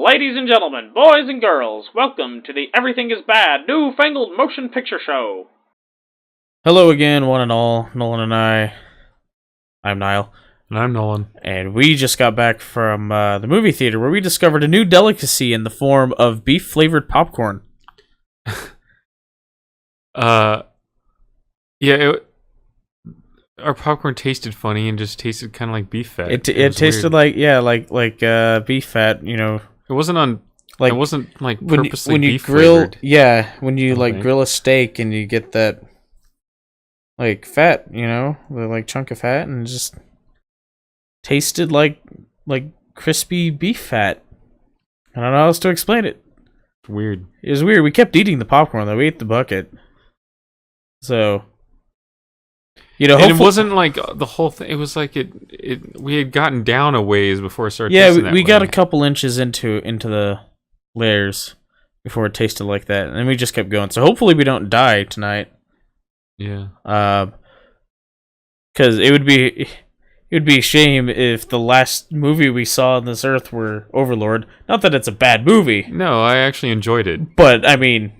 Ladies and gentlemen, boys and girls, welcome to the Everything is Bad new Fangled motion picture show. Hello again, one and all, Nolan and I. I'm Niall. And I'm Nolan. And we just got back from the movie theater where we discovered a new delicacy in the form of beef-flavored popcorn. Our popcorn tasted funny and just tasted kind of like beef fat. It tasted weird. like beef fat, you know. It wasn't purposely when you beef grill, flavored. yeah, when you Okay. grill a steak and you get that like fat, you know, the like chunk of fat, and it just tasted like crispy beef fat. I don't know how else to explain it. It's weird. It was weird. We kept eating the popcorn though. We ate the bucket. So, you know, And it wasn't like the whole thing. It was like we had gotten down a ways before it started. Yeah, tasting we that got way. a couple inches into the layers before it tasted like that, and then we just kept going. So hopefully we don't die tonight. Yeah. Because it would be a shame if the last movie we saw on this earth were Overlord. Not that it's a bad movie, No, I actually enjoyed it. but I mean,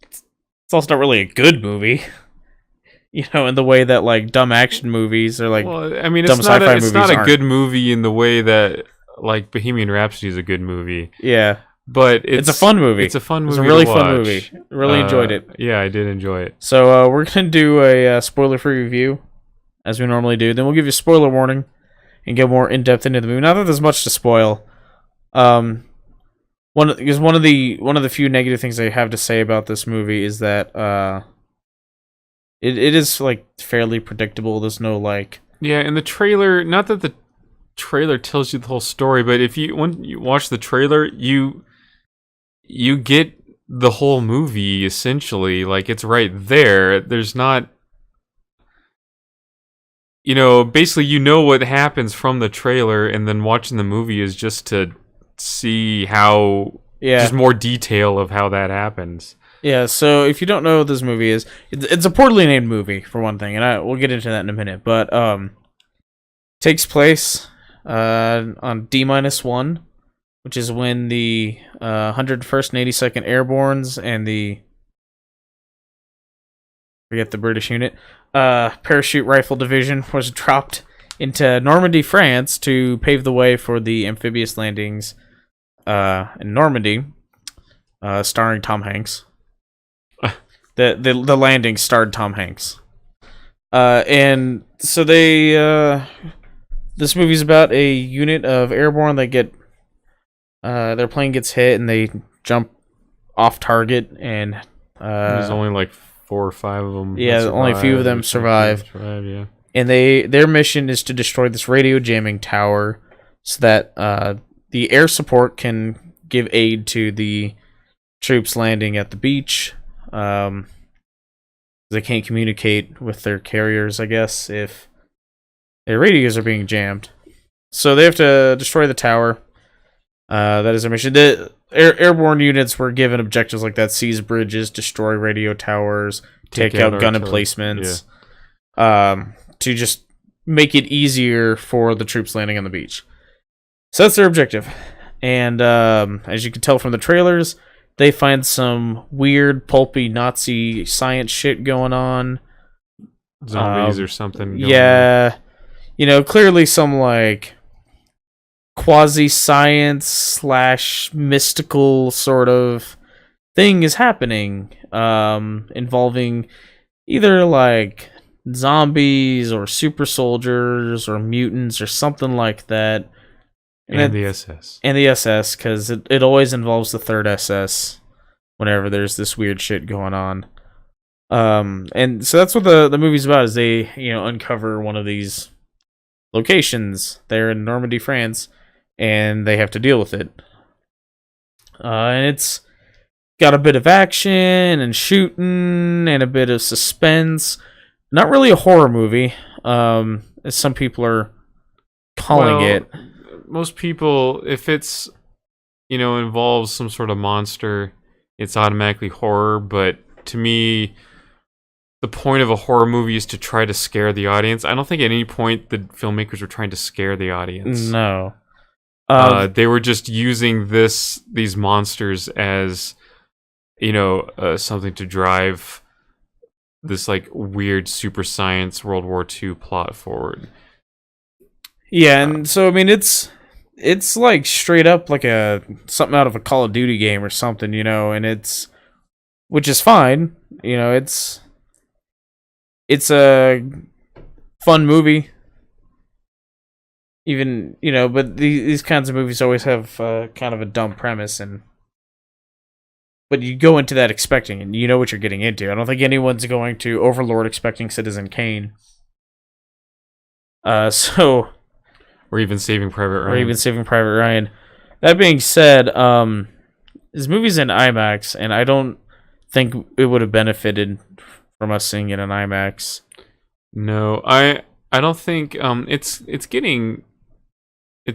it's also not really a good movie. You know, in the way that like dumb action movies or like Well, I mean, dumb it's not sci-fi it's movies not a aren't. good movie in the way that like Bohemian Rhapsody is a good movie. Yeah, But it's a fun movie. It's a fun movie. It's a really to fun watch. movie. Really enjoyed it. Yeah, I did enjoy it. So we're gonna do a spoiler-free review, as we normally do. Then we'll give you a spoiler warning and get more in depth into the movie. Not that there's much to spoil. One of the few negative things I have to say about this movie is that it is like fairly predictable. There's no like Yeah, and the trailer, not that the trailer tells you the whole story, but when you watch the trailer, you get the whole movie essentially. Like, it's right there. There's not, basically you know what happens from the trailer, and then watching the movie is just to see how just more detail of how that happens. Yeah, so if you don't know what this movie is, it's a poorly named movie for one thing, and we'll get into that in a minute. But takes place on D-1, which is when the 101st and 82nd Airbornes and forget the British unit, parachute rifle division was dropped into Normandy, France, to pave the way for the amphibious landings in Normandy, starring Tom Hanks. The landing starred Tom Hanks. And so this movie's about a unit of airborne that get their plane gets hit and they jump off target, and There's only like 4 or 5 of them. Yeah, only a few of them survive. Yeah. And their mission is to destroy this radio jamming tower so that the air support can give aid to the troops landing at the beach. They can't communicate with their carriers, I guess, if their radios are being jammed. So they have to destroy the tower. That is their mission. The airborne units were given objectives like that: seize bridges, destroy radio towers, take out gun emplacements, to just make it easier for the troops landing on the beach. So that's their objective. And as you can tell from the trailers, they find some weird, pulpy Nazi science shit going on. Zombies or something. Yeah. You know, clearly some, like, quasi-science / mystical sort of thing is happening, involving either, like, zombies or super soldiers or mutants or something like that. And the SS. And the SS, because it always involves the 3rd SS whenever there's this weird shit going on. And so that's what the movie's about, is they, uncover one of these locations there in Normandy, France, and they have to deal with it. And it's got a bit of action and shooting and a bit of suspense. Not really a horror movie, as some people are calling it. Most people, if it's, involves some sort of monster, it's automatically horror. But to me, the point of a horror movie is to try to scare the audience. I don't think at any point the filmmakers were trying to scare the audience. No. They were just using these monsters as, something to drive this like weird super science World War II plot forward. Yeah, and so I mean it's like straight up like something out of a Call of Duty game or something, and which is fine, it's a fun movie. Even, but these kinds of movies always have kind of a dumb premise, but you go into that expecting, and you know what you're getting into. I don't think anyone's going to Overlord expecting Citizen Kane. Or even Saving Private Ryan. That being said, this movie's in IMAX, and I don't think it would have benefited from us seeing it in IMAX. No, I don't think its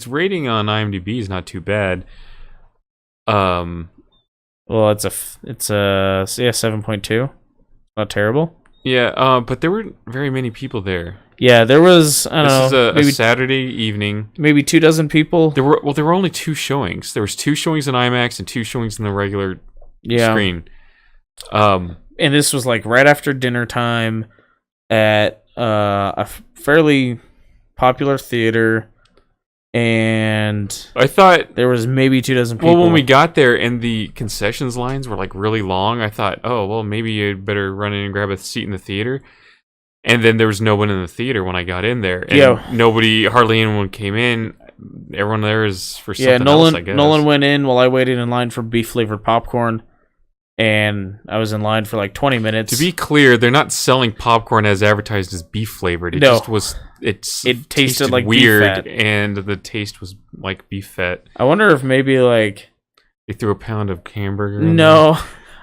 rating on IMDb is not too bad. Well, it's a 7.2. Not terrible. Yeah, but there weren't very many people there. Yeah, there was. This is a Saturday evening. Maybe 24 people. There were only 2 showings. There was 2 showings in IMAX and 2 showings in the regular screen. And this was like right after dinner time at a fairly popular theater. And I thought there was maybe 24 people. Well, when we got there and the concessions lines were like really long, I thought, oh, well, maybe you'd better run in and grab a seat in the theater. And then there was no one in the theater when I got in there. And hardly anyone came in. Everyone there is for something else, I guess. Nolan went in while I waited in line for beef-flavored popcorn. And I was in line for like 20 minutes. To be clear, they're not selling popcorn as advertised as beef flavored. It tasted like weird, beef fat. And the taste was like beef fat. I wonder if maybe like they threw a pound of hamburger. No,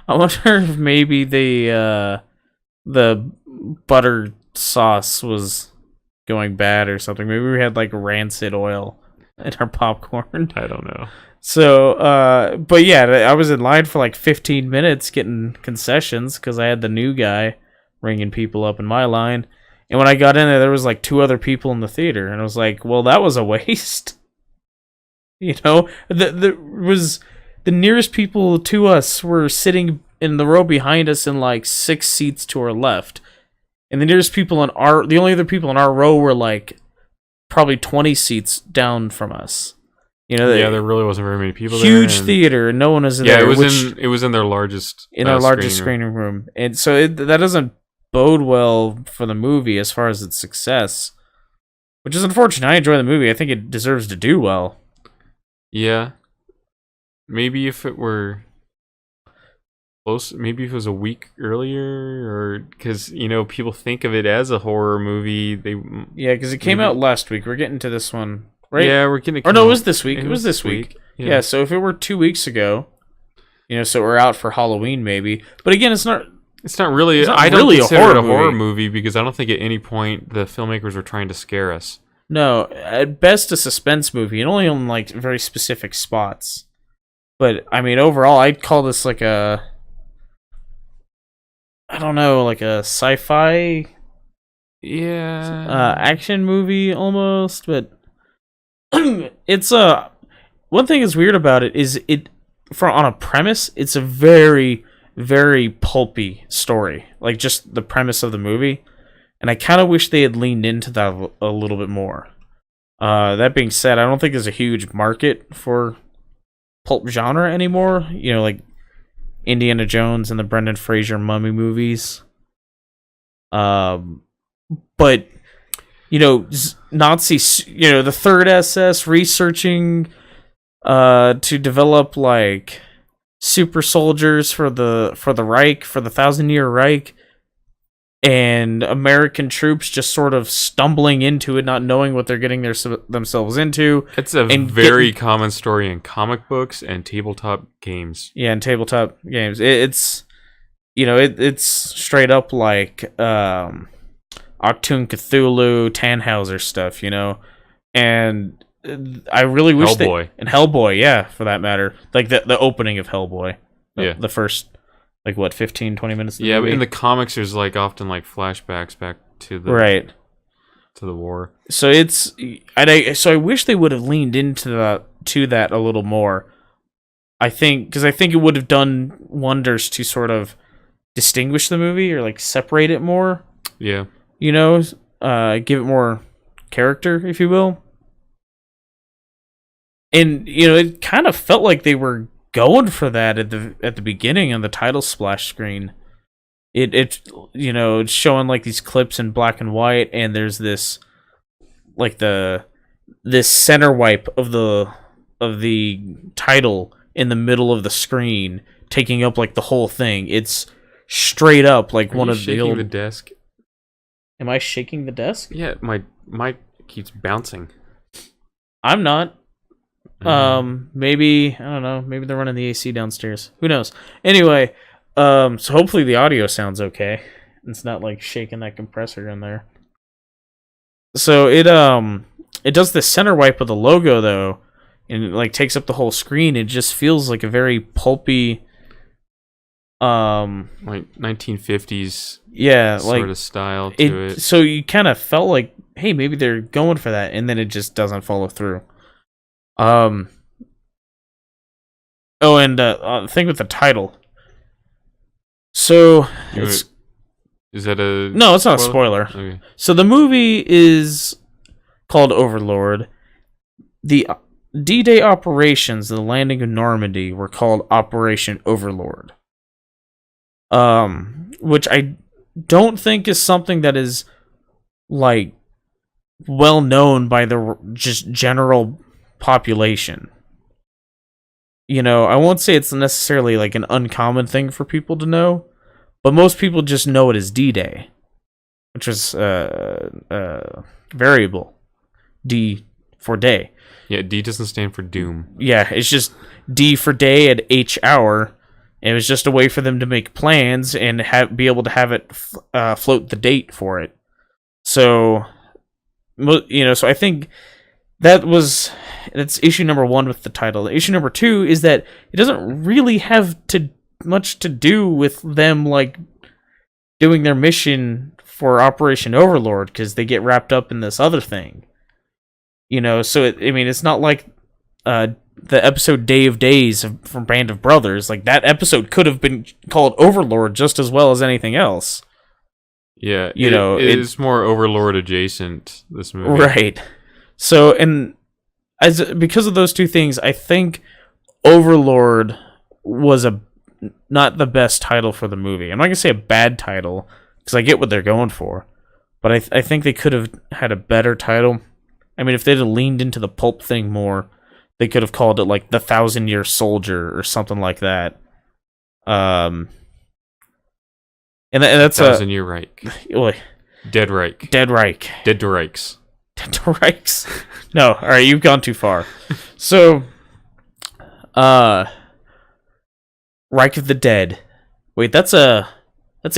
I wonder if maybe the butter sauce was going bad or something. Maybe we had like rancid oil in our popcorn. I don't know. So, but yeah, I was in line for like 15 minutes getting concessions because I had the new guy ringing people up in my line. And when I got in there was like 2 other people in the theater. And I was like, well, that was a waste. The nearest people to us were sitting in the row behind us in like 6 seats to our left. And the nearest people the only other people in our row were like probably 20 seats down from us. There really wasn't very many people. Huge theater, and no one was in there. It was in their largest screening room, and so that doesn't bode well for the movie as far as its success, which is unfortunate. I enjoy the movie. I think it deserves to do well. Yeah, maybe if it were close, maybe if it was a week earlier, or because people think of it as a horror movie. Because it came out last week. We're getting to this one. Right? Yeah, we're gonna. Or no, it was this week. It was this week. Yeah. So if it were 2 weeks ago, so we're out for Halloween, maybe. But again, it's not. It's not really. I don't consider it a horror movie because I don't think at any point the filmmakers were trying to scare us. No, at best a suspense movie, and only on like very specific spots. But I mean, overall, I'd call this like a. I don't know, like a sci-fi. Yeah. Action movie almost, but. It's one thing that's weird about it is on a premise, it's a very, very pulpy story. Like just the premise of the movie. And I kind of wish they had leaned into that a little bit more. That being said, I don't think there's a huge market for pulp genre anymore. Like Indiana Jones and the Brendan Fraser Mummy movies. But Nazis, the Third SS researching to develop like super soldiers for the Reich, for the 1,000-year Reich, and American troops just sort of stumbling into it, not knowing what they're getting themselves into. It's a very common story in comic books and tabletop games. Yeah, in tabletop games, it's straight up like. Octoon Cthulhu, Tannhauser stuff, and I really wish Hellboy, yeah, for that matter, like the opening of Hellboy, the first, like what, 15, 20 minutes of the movie? But in the comics there's like often like flashbacks back to the to the war. So I wish they would have leaned into into that a little more. I think it would have done wonders to sort of distinguish the movie or like separate it more. Yeah. You know, give it more character, if you will. And you know, it kind of felt like they were going for that at the beginning on the title splash screen. It you know, it's showing like these clips in black and white, and there's this like this center wipe of the title in the middle of the screen, taking up like the whole thing. It's straight up like one of the old. The desk. Am I shaking the desk? Yeah, my mic keeps bouncing. I'm not. Maybe I don't know. Maybe they're running the AC downstairs. Who knows? Anyway, so hopefully the audio sounds okay. It's not like shaking that compressor in there. So it does the center wipe of the logo though, and it like takes up the whole screen. It just feels like a very pulpy, like 1950s, sort of style to it. So you kind of felt like, hey, maybe they're going for that, and then it just doesn't follow through. Oh, and the thing with the title. So is that a no? It's not a spoiler. Okay. So the movie is called Overlord. The D-Day operations, the landing of Normandy, were called Operation Overlord. Which I don't think is something that is like well known by the just general population. You know, I won't say it's necessarily like an uncommon thing for people to know, but most people just know it as D-Day, which is variable. D for day. Yeah, D doesn't stand for doom. Yeah, it's just D for day and H hour. And it was just a way for them to make plans and be able to have it float the date for it. So, you know, so I think that's issue number 1 with the title. Issue number 2 is that it doesn't really have much to do with them like doing their mission for Operation Overlord, because they get wrapped up in this other thing. You know, so it's not like the episode Day of Days from Band of Brothers. Like, that episode could have been called Overlord just as well as anything else. Yeah, you know, it is more Overlord adjacent, this movie. Right. So, and because of those two things, I think Overlord was not the best title for the movie. I'm not going to say a bad title, because I get what they're going for. But I think they could have had a better title. I mean, if they'd have leaned into the pulp thing more, they could have called it like the 1,000-Year Soldier or something like that. And that's 1,000-Year Reich. Dead Reich. Dead Reich. Dead to Reichs. Dead to Reichs. No, all right, you've gone too far. So, Reich of the Dead. Wait, that's a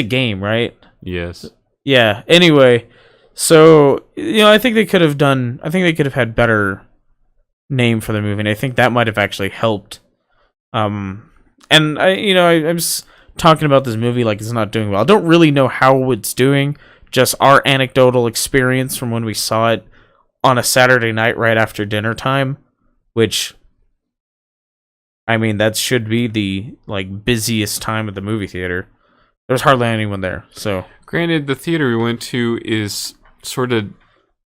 game, right? Yes. Yeah. Anyway, so you know, I think they could have had better name for the movie, and I think that might have actually helped. And I'm just talking about this movie like it's not doing well. I don't really know how it's doing. Just our anecdotal experience from when we saw it on a Saturday night right after dinner time, which, I mean, that should be the like busiest time at the movie theater. There's hardly anyone there. So, granted, the theater we went to is sort of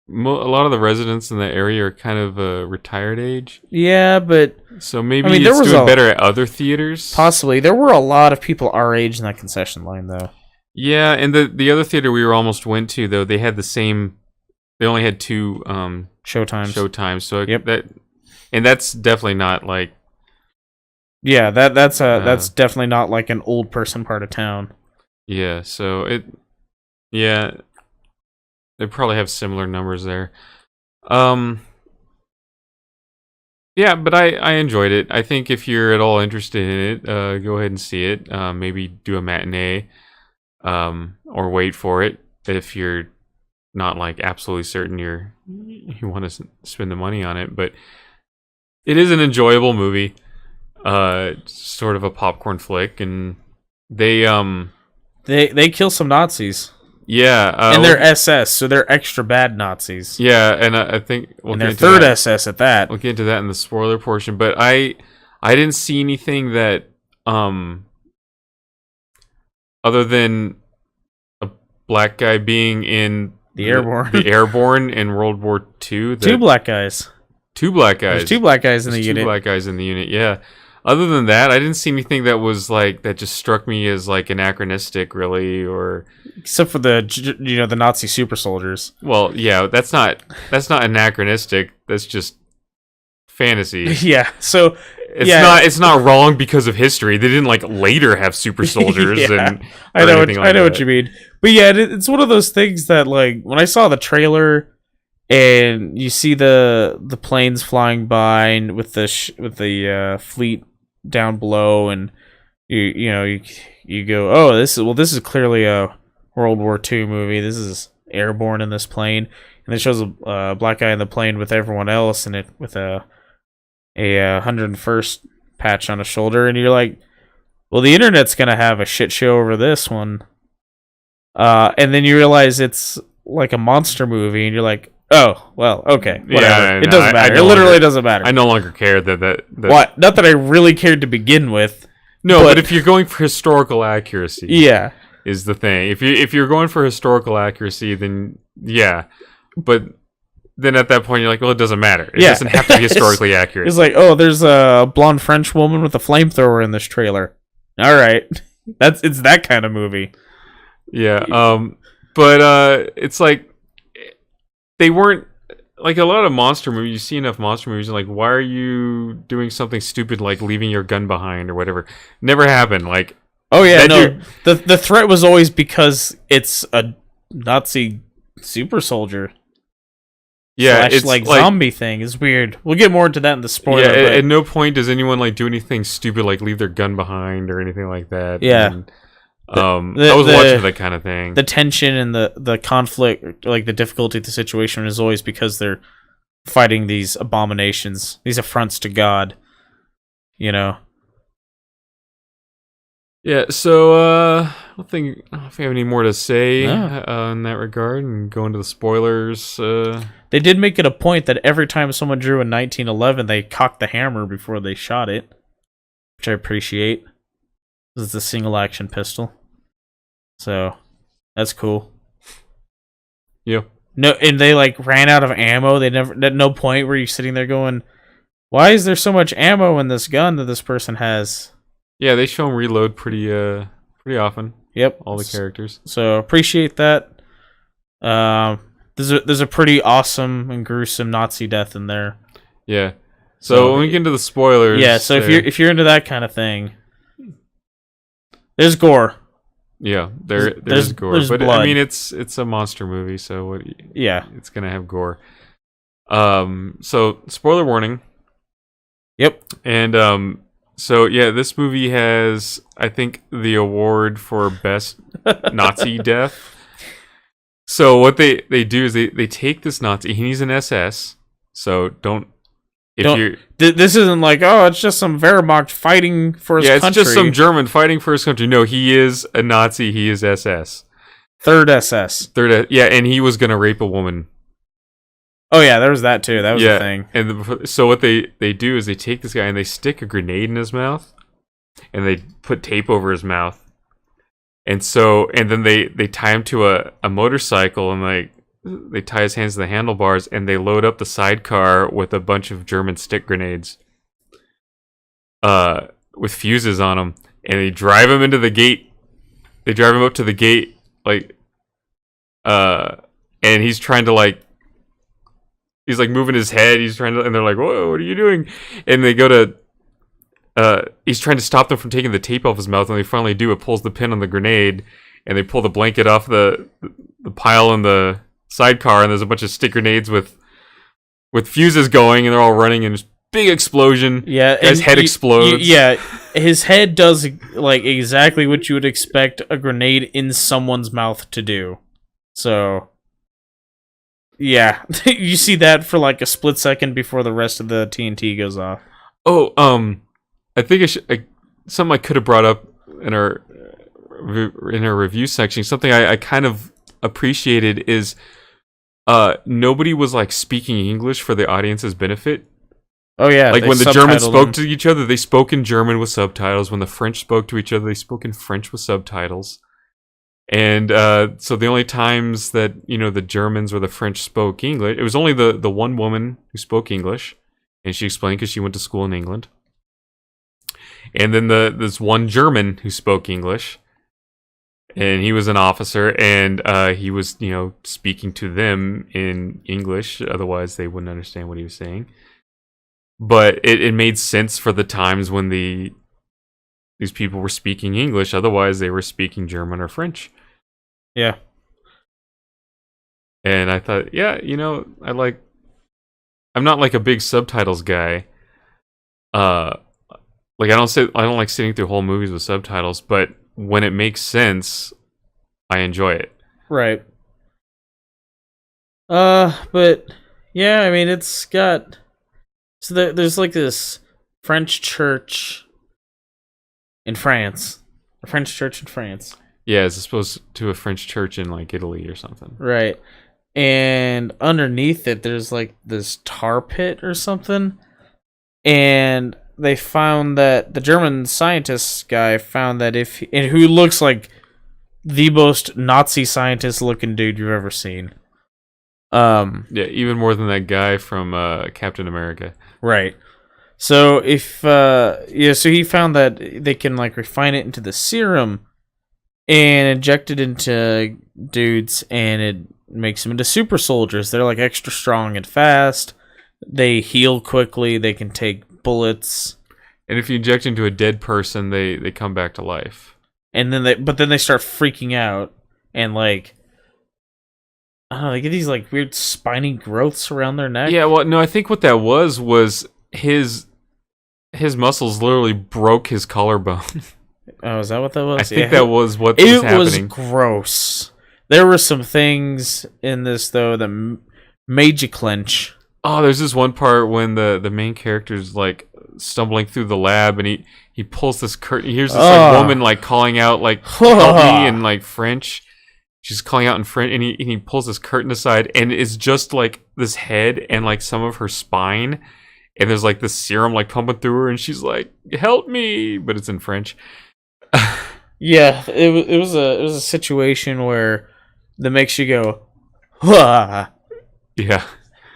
a lot of the residents in the area are kind of a retired age. Yeah, but so maybe it's doing better at other theaters. Possibly. There were a lot of people our age in that concession line, though. Yeah, and the other theater we almost went to, though, they had the same. They only had 2 showtimes. So yep. That's definitely not like. Yeah, that's definitely not like an old person part of town. Yeah, so they probably have similar numbers there. Yeah, but I enjoyed it. I think if you're at all interested in it, go ahead and see it. Maybe do a matinee, or wait for it if you're not like absolutely certain you want to spend the money on it. But it is an enjoyable movie, sort of a popcorn flick, and they kill some Nazis. Yeah, and they're SS, so they're extra bad Nazis. Yeah, and I think and they're third SS at that. We'll get into that in the spoiler portion, but I didn't see anything that other than a black guy being in the Airborne, the Airborne in World War II. Two black guys. Two black guys. There's two black guys in the unit. Two black guys in the unit. Yeah. Other than that, I didn't see anything that was like that just struck me as like anachronistic, really, or except for the the Nazi super soldiers. Well, yeah, that's not anachronistic. That's just fantasy. Yeah. So it's not wrong because of history. They didn't like later have super soldiers. Yeah, I know what you mean. But yeah, it's one of those things that like when I saw the trailer and you see the planes flying by and with the fleet down below, and you go, oh, this is clearly a World War II movie. This is Airborne in this plane, and it shows a black guy in the plane with everyone else, and it with a 101st patch on his shoulder, and you're like, well, the internet's gonna have a shit show over this one, and then you realize it's like a monster movie, and you're like, oh, well, okay, whatever. Yeah, it doesn't matter. It literally doesn't matter. I no longer care that what? Not that I really cared to begin with. No, but if you're going for historical accuracy, yeah, is the thing. If you're going for historical accuracy, then yeah, but then at that point you're like, well, it doesn't matter. It doesn't have to be historically accurate. It's like, oh, there's a blonde French woman with a flamethrower in this trailer. All right, it's that kind of movie. Yeah, but it's like they weren't like a lot of monster movies. You see enough monster movies, and like, why are you doing something stupid like leaving your gun behind or whatever? Never happened. Like, oh yeah, no. The threat was always because it's a Nazi super soldier. Yeah, it's like zombie thing. It's weird. We'll get more into that in the spoiler. Yeah, at no point does anyone like do anything stupid like leave their gun behind or anything like that. Yeah. And, I was watching that kind of thing. The tension and the conflict, like the difficulty of the situation, is always because they're fighting these abominations, these affronts to God. Yeah. So I don't think we have any more to say in that regard, and go into the spoilers. They did make it a point that every time someone drew in 1911, they cocked the hammer before they shot it, which I appreciate. This is a single action pistol. So that's cool. Yeah. No, and they like ran out of ammo. They never at no point were you sitting there going, why is there so much ammo in this gun that this person has? Yeah, they show them reload pretty often. Yep. All the characters. So appreciate that. There's a pretty awesome and gruesome Nazi death in there. Yeah. So when we get into the spoilers. Yeah, so if you're into that kind of thing, there's gore. Yeah, there's gore, there's but blood. I mean it's a monster movie, so it's gonna have gore. So spoiler warning. Yep. And so yeah, this movie has, I think, the award for best Nazi death. So what they do is they take this Nazi. He's an SS. So this isn't like, oh, it's just some Wehrmacht fighting for his country. Yeah, it's just some German fighting for his country. No, he is a Nazi. He is SS. Third SS. Yeah, and he was gonna rape a woman. Oh yeah, there was that too. That was the thing. And so what they do is they take this guy and they stick a grenade in his mouth, and they put tape over his mouth, and then they tie him to a motorcycle, and they tie his hands to the handlebars, and they load up the sidecar with a bunch of German stick grenades, with fuses on them, and they drive him into the gate. They drive him up to the gate, and he's trying to he's moving his head. He's trying to, and they're like, "Whoa, what are you doing?" And they go to, he's trying to stop them from taking the tape off his mouth, and they finally do. It pulls the pin on the grenade, and they pull the blanket off the pile in the sidecar, and there's a bunch of stick grenades with fuses going, and they're all running, and just big explosion. Yeah, his head explodes. His head does exactly what you would expect a grenade in someone's mouth to do. So, yeah, you see that for a split second before the rest of the TNT goes off. Oh, I think something I could have brought up in our review section. Something I kind of appreciated is nobody was like speaking English for the audience's benefit. Oh yeah, like they when the Germans subtitled spoke them. to each other, they spoke in German with subtitles. When the French spoke to each other, they spoke in French with subtitles. And so the only times that, you know, the Germans or the French spoke English, it was only the one woman who spoke English, and she explained because she went to school in England. And then this one German who spoke English, and he was an officer, and he was, you know, speaking to them in English, otherwise they wouldn't understand what he was saying. But it made sense for the times when these people were speaking English, otherwise they were speaking German or French. Yeah. And I thought, yeah, you know, I'm not like a big subtitles guy. Like I don't like sitting through whole movies with subtitles, but when it makes sense, I enjoy it. Right. But yeah, I mean, it's got there's like this French church in France, a French church in France. Yeah, as opposed to a French church in like Italy or something. Right. And underneath it, there's like this tar pit or something. And they found that the German scientist guy found that who looks like the most Nazi scientist looking dude you've ever seen. Yeah, even more than that guy from Captain America. Right. So so he found that they can like refine it into the serum and inject it into dudes, and it makes them into super soldiers. They're like extra strong and fast. They heal quickly. They can take bullets. And if you inject into a dead person, they come back to life. And then they start freaking out, and like, I don't know, they get these like weird spiny growths around their neck. Yeah, well, no, I think what that was his muscles literally broke his collarbone. Oh, is that what that was? I think that was what was happening. It was gross. There were some things in this though that made you clench. Oh, there's this one part when the main character's like stumbling through the lab, and he pulls this curtain. He hears this like woman like calling out like help me in like French. She's calling out in French, and he pulls this curtain aside, and it's just like this head and like some of her spine, and there's like this serum like pumping through her, and she's like, "Help me!" But it's in French. Yeah, it was a situation where that makes you go, "Huh." Yeah.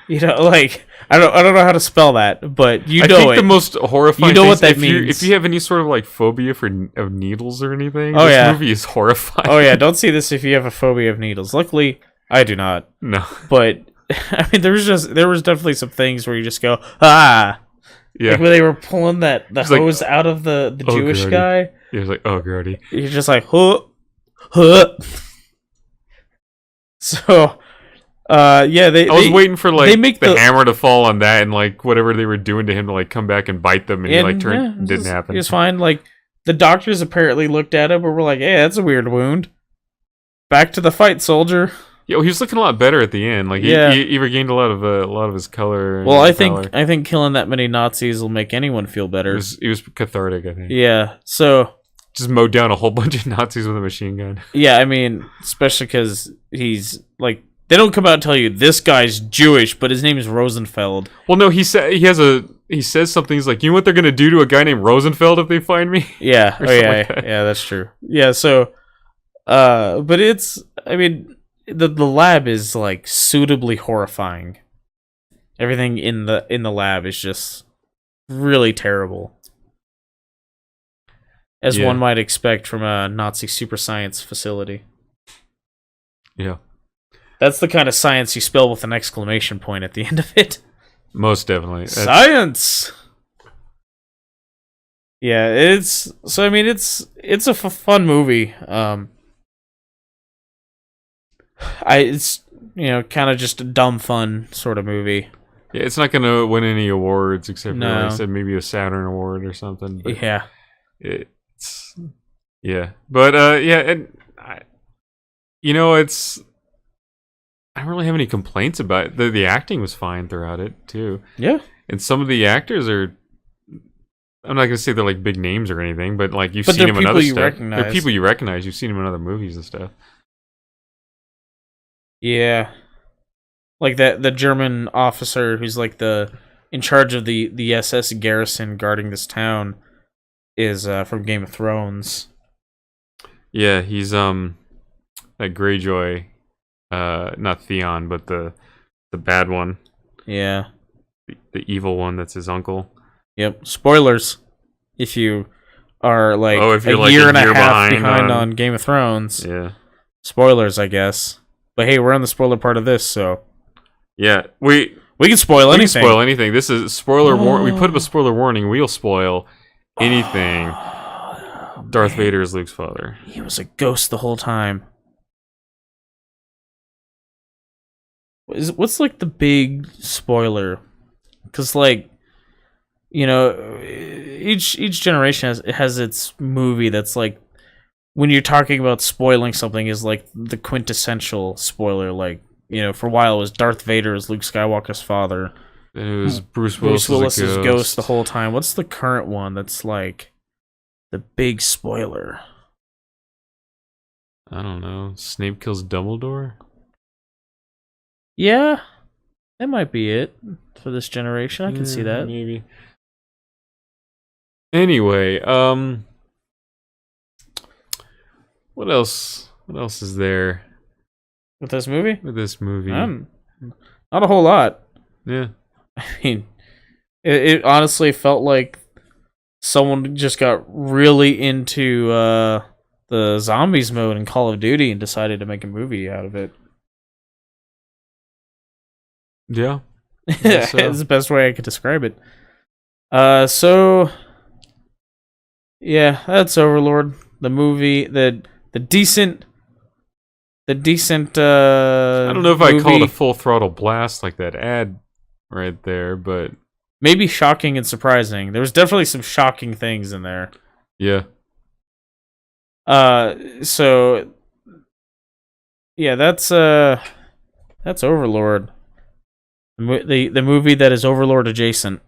You know, like I don't know how to spell that, but I think the most horrifying. You know what that means. If you have any sort of like phobia of needles or anything, oh, this movie is horrifying. Oh yeah, don't see this if you have a phobia of needles. Luckily, I do not. No, but I mean, there was definitely some things where you just go ah. Yeah, like when they were pulling the hose out of the Jewish grody. guy. He was like, "Oh, grody." You're just like, huh, huh. So. Yeah, I was waiting for like they make the hammer to fall on that, and like whatever they were doing to him to like come back and bite them, and he like turned. Didn't happen. It was fine. Like the doctors apparently looked at him, but were like, "Hey, that's a weird wound. Back to the fight, soldier." Yeah, well, he was looking a lot better at the end. Like he regained a lot of his color. Well, I think killing that many Nazis will make anyone feel better. It was cathartic, I think. Yeah. So just mowed down a whole bunch of Nazis with a machine gun. Yeah, I mean, especially because he's like. They don't come out and tell you this guy's Jewish, but his name is Rosenfeld. Well, no, he says something. He's like, you know what they're gonna do to a guy named Rosenfeld if they find me? Yeah, yeah, that's true. Yeah, so, but I mean, the lab is like suitably horrifying. Everything in the lab is just really terrible, as one might expect from a Nazi super science facility. Yeah. That's the kind of science you spell with an exclamation point at the end of it. Most definitely. Science! Yeah, it's a fun movie. It's kind of just a dumb fun sort of movie. Yeah, it's not gonna win any awards except for like I said, maybe a Saturn Award or something. But yeah. But and I don't really have any complaints about it. The acting was fine throughout it too. Yeah. And some of the actors are, I'm not gonna say they're like big names or anything, but like you've seen them in other stuff. They're people you recognize. You've seen them in other movies and stuff. Yeah. Like the German officer who's like the in charge of the SS garrison guarding this town is from Game of Thrones. Yeah, he's that Greyjoy, not Theon, but the bad one, Yeah. the evil one. That's his uncle. Yep. Spoilers. If you are like Oh, if you're a like year a and a year half behind on Game of Thrones. Yeah, Spoilers, I guess. But hey, we're on the spoiler part of this, so yeah. We can spoil we can anything. spoil anything. This is spoiler warning. We put up a spoiler warning. We'll spoil anything. Darth Vader is Luke's father. He was a ghost the whole time. What's like the big spoiler? Because like, you know, each generation has its movie that's like, when you're talking about spoiling something, is like the quintessential spoiler. Like, you know, for a while it was Darth Vader is Luke Skywalker's father. And it was Bruce Bruce Willis Willis is is ghost the whole time. What's the current one that's like the big spoiler? I don't know. Snape kills Dumbledore? Yeah, that might be it for this generation. I can see that. Maybe. Anyway, what else? What else is there With this movie? with this movie? Not a whole lot. Yeah. I mean, it honestly felt like someone just got really into the zombies mode in Call of Duty and decided to make a movie out of it. Yeah. It's so. the best way I could describe it. So yeah, that's Overlord. The movie, the decent. I don't know if I call it movie. a full throttle blast like that ad right there, but Maybe shocking and surprising. There was definitely some shocking things in there. yeah. So yeah, that's Overlord. The movie that is Overlord adjacent.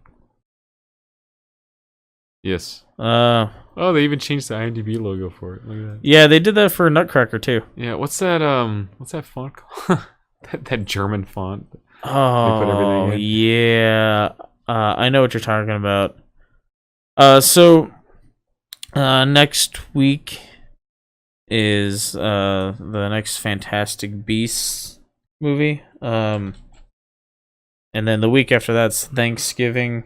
Yes. Uh, Oh, they even changed the IMDb logo for it. Look at that. yeah, they did that for Nutcracker too. Yeah, what's that font called? that German font. Oh, everything in. yeah. I know what you're talking about. So next week is the next Fantastic Beasts movie. And then the week after that's Thanksgiving.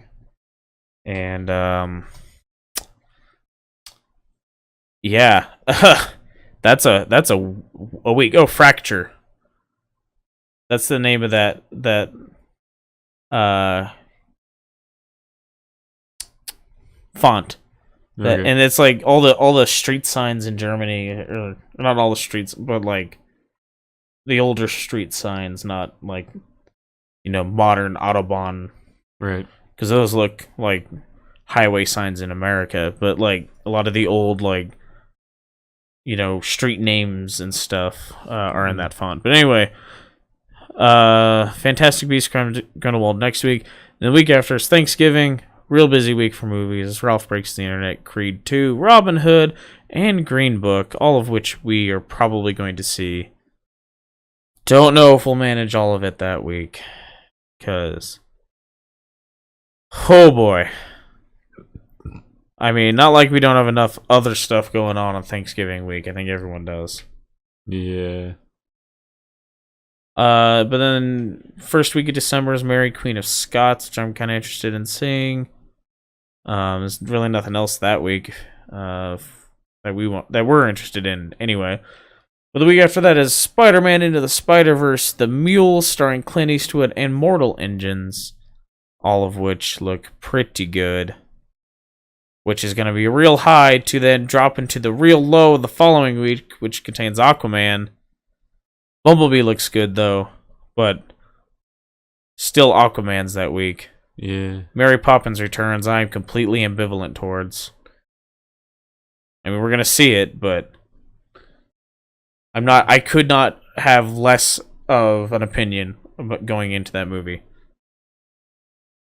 And yeah. that's a week. Oh, Fracture. That's the name of that font. That, Okay. and it's like all the street signs in Germany, or not all the streets, but like the older street signs, not like, you know, modern Autobahn, Right. because those look like highway signs in America, but like a lot of the old, like, you know, street names and stuff are in that font. But anyway, Fantastic Beasts Grindelwald next week. And the week after is Thanksgiving. Real busy week for movies. Ralph Breaks the Internet, Creed 2, Robin Hood, and Green Book, all of which we are probably going to see. Don't know if we'll manage all of it that week, because, oh boy. I mean, not like we don't have enough other stuff going on Thanksgiving week. I think everyone does. Yeah. But then first week of December is Mary Queen of Scots, which I'm kind of interested in seeing. There's really nothing else that week that we're interested in anyway. But the week after that is Spider-Man Into the Spider-Verse, The Mule, starring Clint Eastwood, and Mortal Engines, all of which look pretty good. Which is going to be a real high to then drop into the real low the following week, which contains Aquaman. Bumblebee looks good though, but still Aquaman's that week. Yeah. Mary Poppins Returns, I am completely ambivalent towards. I mean, we're gonna see it, but I could not have less of an opinion about going into that movie.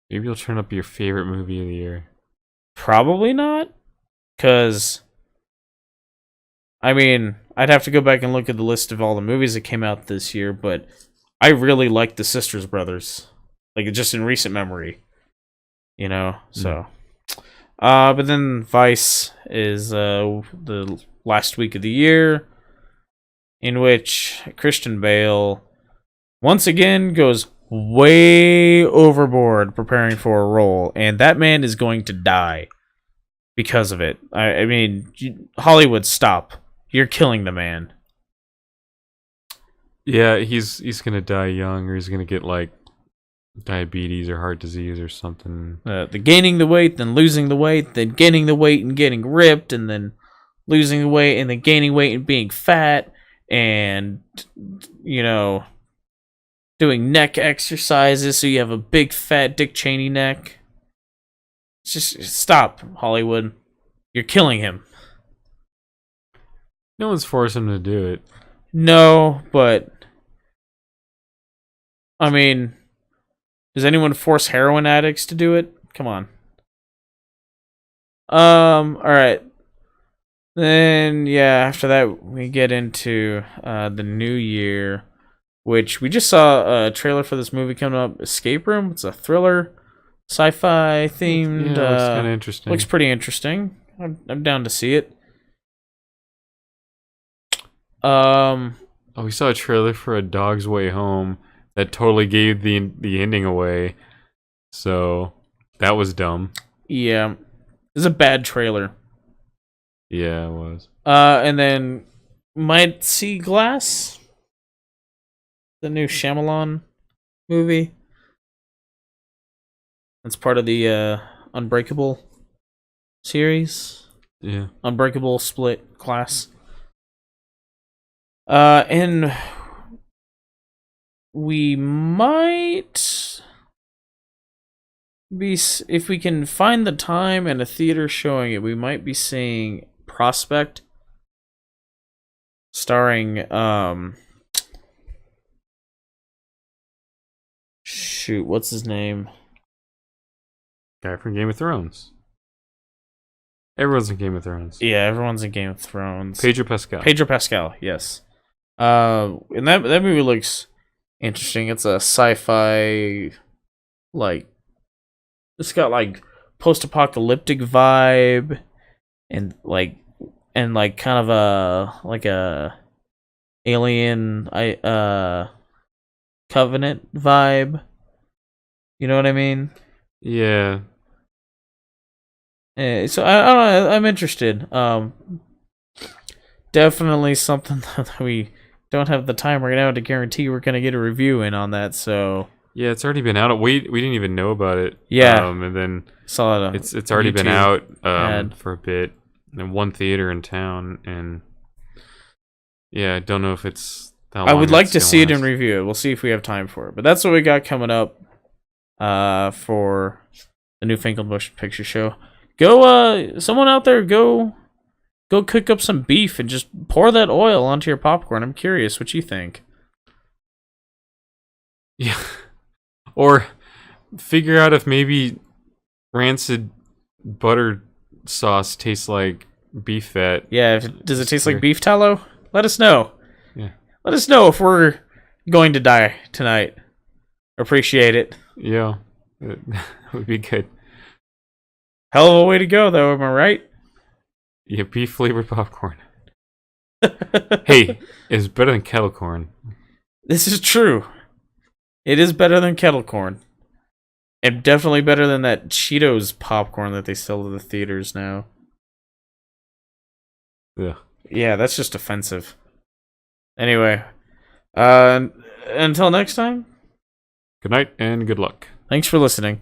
Maybe you'll turn up your favorite movie of the year. Probably not, because I mean, I'd have to go back and look at the list of all the movies that came out this year, but I really liked the Sisters Brothers. Like, just in recent memory. You know, so. But then Vice is the last week of the year, in which Christian Bale once again goes way overboard preparing for a role, and that man is going to die because of it. I mean, Hollywood, stop. You're killing the man. Yeah, he's gonna die young, or he's gonna get like diabetes or heart disease or something. The gaining the weight, then losing the weight, then gaining the weight and getting ripped, and then losing the weight, and then gaining weight and being fat, and, you know, doing neck exercises so you have a big fat Dick Cheney neck. Just stop, Hollywood. You're killing him. No one's forcing him to do it. No, but I mean, does anyone force heroin addicts to do it? Come on. Alright. Then, yeah, after that, we get into the new year, which we just saw a trailer for this movie coming up, Escape Room. It's a thriller, sci-fi themed. Yeah, looks kind of interesting. Looks pretty interesting. I'm down to see it. Oh, we saw a trailer for A Dog's Way Home that totally gave the ending away. So that was dumb. Yeah, it's a bad trailer. Yeah, it was. And then might see Glass, the new Shyamalan movie. That's part of the Unbreakable series. Yeah, Unbreakable split class. And we might be, if we can find the time and a theater showing it, we might be seeing Prospect, starring shoot, what's his name? guy from Game of Thrones. Everyone's in Game of Thrones. Yeah, everyone's in Game of Thrones. Pedro Pascal. Pedro Pascal, yes. And that movie looks interesting. It's a sci-fi, like, it's got like post-apocalyptic vibe, and kind of a alien Covenant vibe. You know what I mean? Yeah. So I don't know. I'm interested. Definitely something that we don't have the time right now to guarantee we're gonna get a review in on that. So Yeah, it's already been out. We didn't even know about it. Yeah. And then saw it. it's already been out ad. for a bit in one theater in town, and yeah, I don't know if it's how I long would like it's to gonna see it last. in review. We'll see if we have time for it. But that's what we got coming up for the new Fangled Motion Picture Show. Go, someone out there, go cook up some beef and just pour that oil onto your popcorn. I'm curious what you think. Yeah. Or figure out if maybe rancid butter sauce tastes like beef fat. Yeah, does it taste like beef tallow? Let us know. Yeah. Let us know if we're going to die tonight. Appreciate it. Yeah. That would be good. Hell of a way to go, though, am I right? Yeah, beef flavored popcorn. Hey, it's better than kettle corn. This is true. It is better than kettle corn. And definitely better than that Cheetos popcorn that they sell to the theaters now. Yeah. Yeah, that's just offensive. Anyway, until next time, Good night and good luck. thanks for listening.